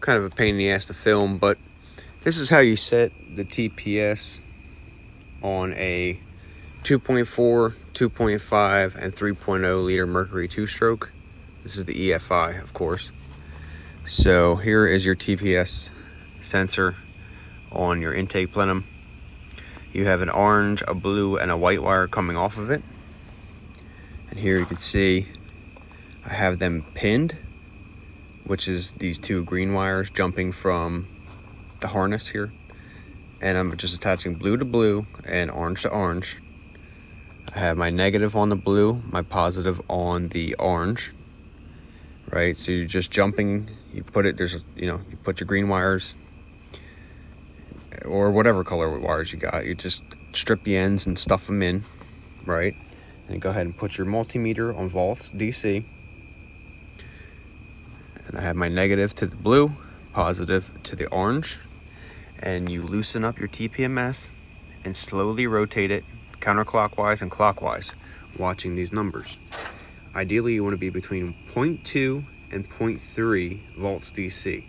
kind of a pain in the ass to film, but this is how you set the TPS on a 2.4, 2.5, and 3.0 liter Mercury 2-stroke. This is the EFI, of course. So here is your TPS sensor on your intake plenum. You have an orange, a blue, and a white wire coming off of it. And here you can see I have them pinned, which is these two green wires jumping from the harness here. And I'm just attaching blue to blue and orange to orange. I have my negative on the blue, my positive on the orange, right? So you're just jumping, you put it, you put your green wires or whatever color wires you got. You just strip the ends and stuff them in, right? And go ahead and put your multimeter on volts DC. And I have my negative to the blue, positive to the orange. And you loosen up your TPMS and slowly rotate it counterclockwise and clockwise, watching these numbers. Ideally, you want to be between 0.2 and 0.3 volts DC.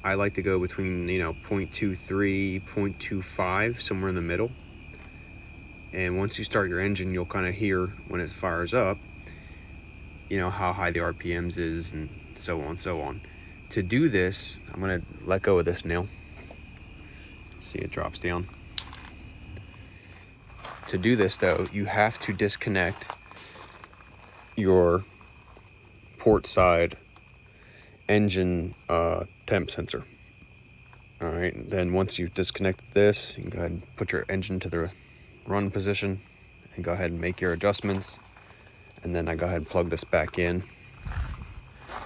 I like to go between 0.23, 0.25, somewhere in the middle. And once you start your engine, you'll kind of hear when it fires up, how high the RPMs is and so on and so on. To do this, I'm going to let go of this nail. See, it drops down. To do this though, you have to disconnect your port side engine temp sensor. All right, then once you've disconnected this, you can go ahead and put your engine to the run position and go ahead and make your adjustments. And then I go ahead and plug this back in.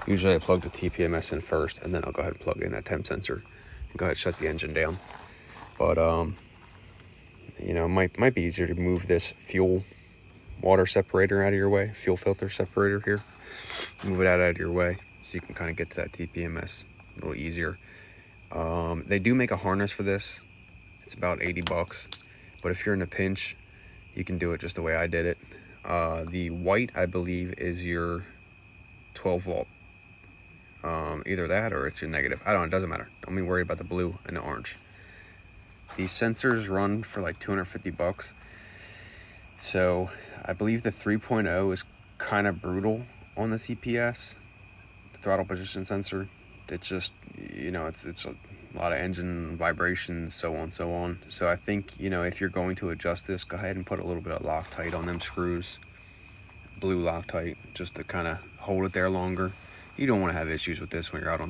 Usually I plug the TPMS in first, and then I'll go ahead and plug in that temp sensor and go ahead and shut the engine down. But it might be easier to move this fuel water separator out of your way, fuel filter separator here. Move it out of your way so you can kind of get to that TPMS a little easier. They do make a harness for this. It's about 80 bucks. But if you're in a pinch, you can do it just the way I did it. The white, I believe, is your 12 volt. Either that or it's your negative. I don't know, it doesn't matter. Don't be worried about the blue and the orange. These sensors run for like 250 bucks. So I believe the 3.0 is kind of brutal on the TPS, the throttle position sensor. It's just, it's a lot of engine vibrations, so on and so on. So I think, if you're going to adjust this, go ahead and put a little bit of Loctite on them screws, blue Loctite, just to kind of hold it there longer. You don't want to have issues with this when you're out on the